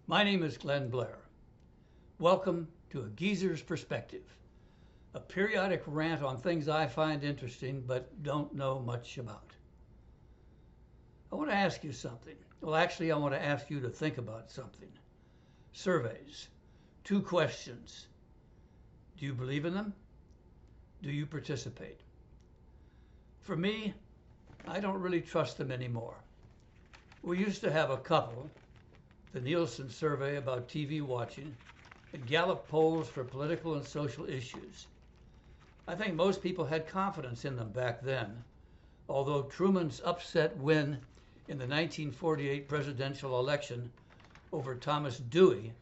My name is Blair. Welcome to A Geezer's Perspective, a periodic rant on things I find interesting but don't know much about. I want to ask you something. Well, actually, I want to ask you to think about something. Surveys. 2 questions. Do you believe in them? Do you participate? For me, I don't really trust them anymore. We used to have a couple, the Nielsen Survey about TV watching, and Gallup polls for political and social issues. I think most people had confidence in them back then, although Truman's upset win in the 1948 presidential election over Thomas Dewey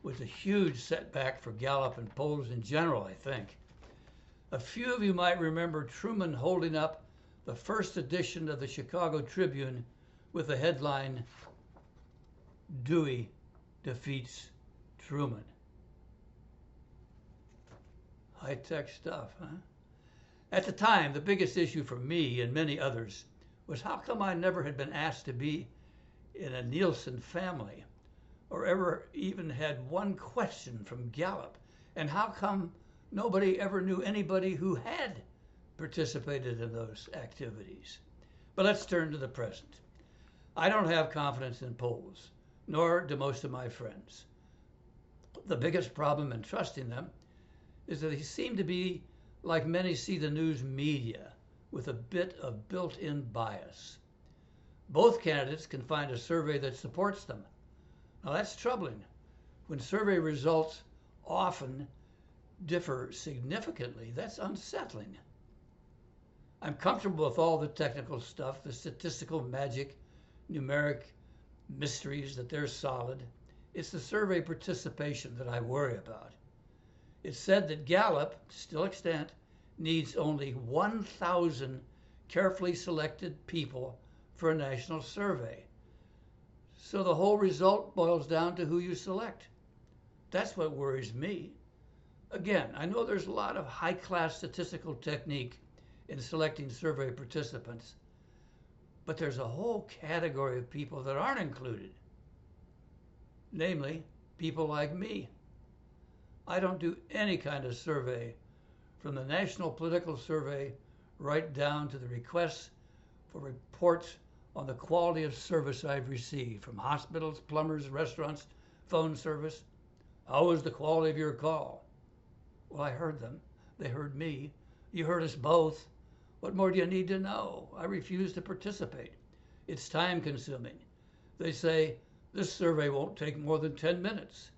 was a huge setback for Gallup and polls in general, I think. A few of you might remember Truman holding up the first edition of the Chicago Tribune with the headline, "Dewey defeats Truman." High-tech stuff, huh? At the time, the biggest issue for me and many others was how come I never had been asked to be in a Nielsen family or ever even had one question from Gallup, and how come nobody ever knew anybody who had participated in those activities. But let's turn to the present. I don't have confidence in polls, nor do most of my friends. The biggest problem in trusting them is that they seem to be like many see the news media, with a bit of built-in bias. Both candidates can find a survey that supports them. Now that's troubling when survey results often differ significantly. That's unsettling. I'm comfortable with all the technical stuff, the statistical magic, numeric mysteries, that they're solid. It's the survey participation that I worry about. It's said that Gallup, still extant, needs only 1,000 carefully selected people for a national survey. So the whole result boils down to who you select. That's what worries me. Again, I know there's a lot of high-class statistical technique in selecting survey participants, but there's a whole category of people that aren't included, namely people like me. I don't do any kind of survey, from the National Political Survey right down to the requests for reports on the quality of service I've received from hospitals, plumbers, restaurants, phone service. How was the quality of your call? Well, I heard them. They heard me. You heard us both. What more do you need to know? I refuse to participate. It's time consuming. They say this survey won't take more than 10 minutes.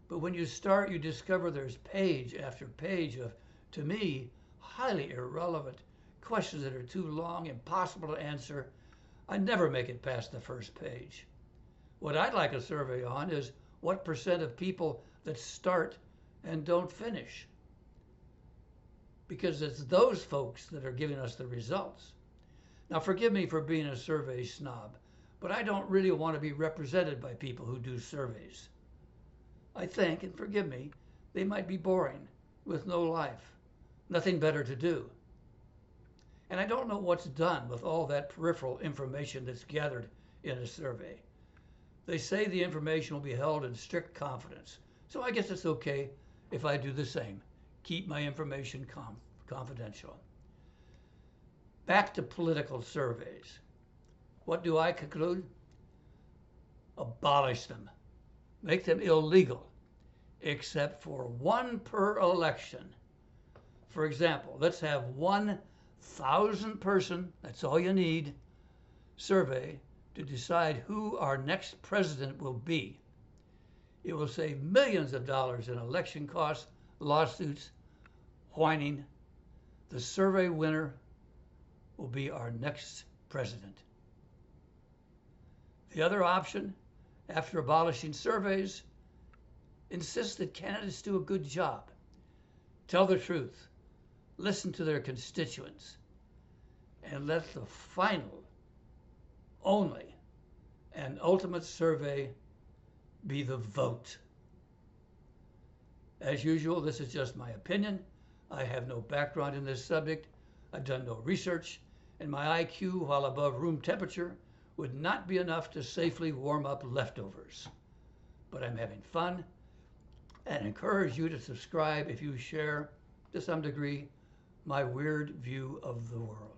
But when you start, you discover there's page after page of, to me, highly irrelevant questions that are too long, impossible to answer. I never make it past the first page. What I'd like a survey on is what percent of people that start and don't finish. Because it's those folks that are giving us the results. Now, forgive me for being a survey snob, but I don't really want to be represented by people who do surveys. I think, and forgive me, they might be boring, with no life, nothing better to do. And I don't know what's done with all that peripheral information that's gathered in a survey. They say the information will be held in strict confidence, so I guess it's okay if I do the same. Keep my information confidential. Back to political surveys. What do I conclude? Abolish them. Make them illegal, except for one per election. For example, let's have 1,000 person, that's all you need, survey to decide who our next president will be. It will save millions of dollars in election costs, lawsuits, whining. The survey winner will be our next president. The other option, after abolishing surveys, insist that candidates do a good job, tell the truth, listen to their constituents, and let the final, only, and ultimate survey be the vote. As usual, this is just my opinion. I have no background in this subject. I've done no research, and my IQ, while above room temperature, would not be enough to safely warm up leftovers. But but I'm having fun, and encourage you to subscribe if you share, to some degree, my weird view of the world.